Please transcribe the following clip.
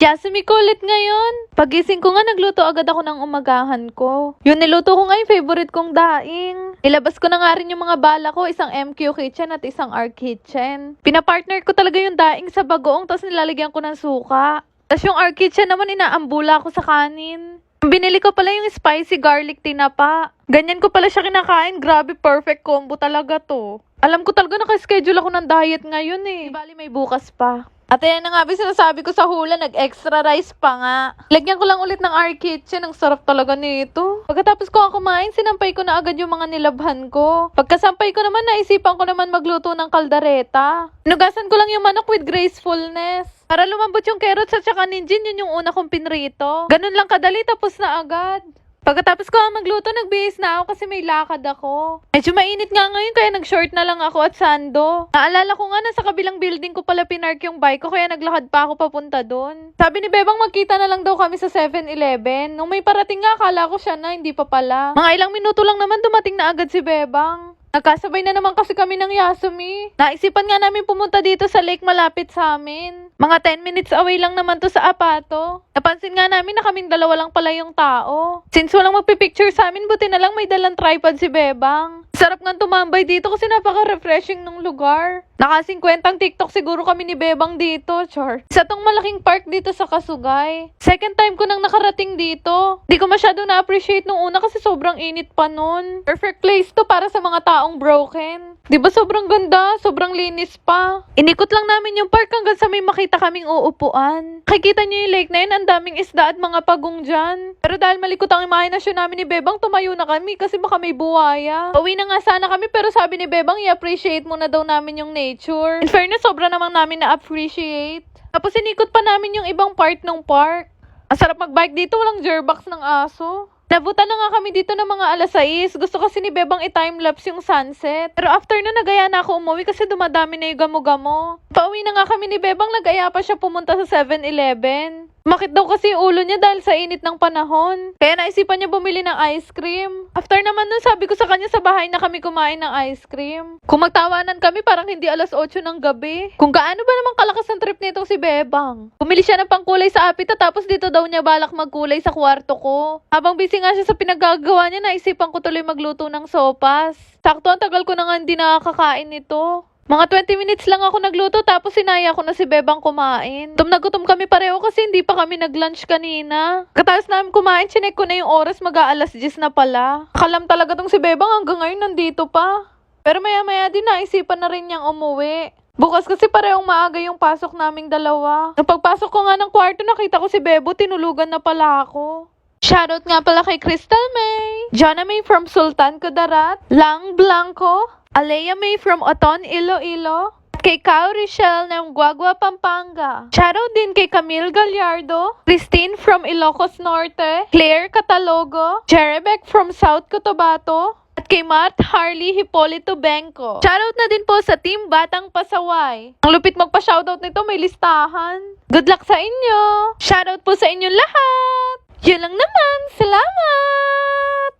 Yasumi ko ulit ngayon. Pagising ko nga, nagluto agad ako ng umagahan ko. Yung niluto ko nga yung favorite kong daing. Nilabas ko na nga rin yung mga bala ko, isang MQ kitchen at isang R kitchen. Pinapartner ko talaga yung daing sa bagoong, tapos nilalagyan ko ng suka. Tapos yung R kitchen naman, inaambula ko sa kanin. Binili ko pala yung spicy garlic tinapa. Ganyan ko pala siya kinakain. Grabe, perfect combo talaga to. Alam ko talaga nakaschedule ako ng diet ngayon eh. Di bali may bukas pa. At ayan na nga, sinasabi ko sa hula, nag-extra rice pa nga. Lagyan ko lang ulit ng R Kitchen, ang sarap talaga nito. Pagkatapos ko nga kumain, sinampay ko na agad yung mga nilabhan ko. Pagkasampay ko naman, naisipan ko naman magluto ng kaldareta. Nugasan ko lang yung manok with gracefulness. Para lumambot yung carrots at saka ninjin, yun yung una kong pinrito. Ganun lang kadali, tapos na agad. Pagkatapos ko magluto, nagbihis na ako kasi may lakad ako. Medyo mainit nga ngayon kaya nag-short na lang ako at sando. Naalala ko nga nasa kabilang building ko pala pinark yung bike ko kaya naglakad pa ako papunta doon. Sabi ni Bebang magkita na lang daw kami sa 7-Eleven. Nung may parating nga akala ko siya na, hindi pa pala. Mga ilang minuto lang naman dumating na agad si Bebang. Nagkasabay na naman kasi kami ng Yasumi. Naisipan nga namin pumunta dito sa lake malapit sa amin. Mga 10 minutes away lang naman to sa Apato. Napansin nga namin na kaming dalawa lang pala yung tao. Since walang magpipicture sa amin, buti na lang may dalang tripod si Bebang. Sarap nga tumambay dito kasi napaka-refreshing ng lugar. Naka 50 TikTok siguro kami ni Bebang dito, char. Isa tong malaking park dito sa Kasugay. Second time ko nang nakarating dito. Di ko masyado na-appreciate nung una kasi sobrang init pa nun. Perfect place to para sa mga taong broken. Di ba sobrang ganda? Sobrang linis pa. Inikot lang namin yung park hanggang sa may makita kaming uupuan. Nakikita niyo yung lake na yun, ang daming isda at mga pagong dyan. Pero dahil malikot ang imahinasyon namin ni Bebang, tumayo na kami kasi baka may buhaya. Pauwi na nga sana kami pero sabi ni Bebang, i-appreciate muna daw namin yung nature. In fairness, sobra namang namin na-appreciate. Tapos inikot pa namin yung ibang part ng park. Ang sarap mag-bike dito, walang gerbox ng aso. Nabutan na nga kami dito ng mga alas 6. Gusto kasi ni Bebang i-timelapse yung sunset. Pero after na nagaya na ako umuwi kasi dumadami na yung gamo-gamo. Pauwi na nga kami ni Bebang, nagaya pa siya pumunta sa 7-Eleven. Makit daw kasi yung ulo niya dahil sa init ng panahon. Kaya naisipan niya bumili ng ice cream. After naman nun, sabi ko sa kanya sa bahay na kami kumain ng ice cream. Kung magtawanan kami, parang hindi alas 8 ng gabi. Kung gaano ba namang kalakas ang trip nitong si Bebang. Bumili siya ng pangkulay sa apita tapos dito daw niya balak magkulay sa kwarto ko. Habang busy nga siya sa pinagagawa niya, naisipan ko tuloy magluto ng sopas. Sakto, ang tagal ko na nga hindi nakakakain nito. Mga 20 minutes lang ako nagluto tapos sinaya ko na si Bebang kumain. Gutom na gutom kami pareho kasi hindi pa kami nag-lunch kanina. Katapos namin kumain, chinek ko na yung oras, mag-aalas 10 na pala. Kalam talaga tong si Bebang hanggang ngayon nandito pa. Pero maya-maya din naisipan na rin niyang umuwi. Bukas kasi parehong maaga yung pasok naming dalawa. Nung pagpasok ko nga ng kwarto, nakita ko si Bebo, tinulugan na pala ako. Shoutout nga pala kay Crystal May, Jana May from Sultan Kudarat, Lang Blanco, Alea May from Oton, Iloilo, at kay Kao Richelle ng Guagua, Pampanga. Shoutout din kay Camille Gallardo, Christine from Ilocos Norte, Claire Catalogo, Jerebek from South Cotabato, at kay Matt Harley Hipolito Benko. Shoutout na din po sa Team Batang Pasaway. Ang lupit magpa-shoutout nito, may listahan. Good luck sa inyo! Shoutout po sa inyong lahat! Yun lang naman. Salamat!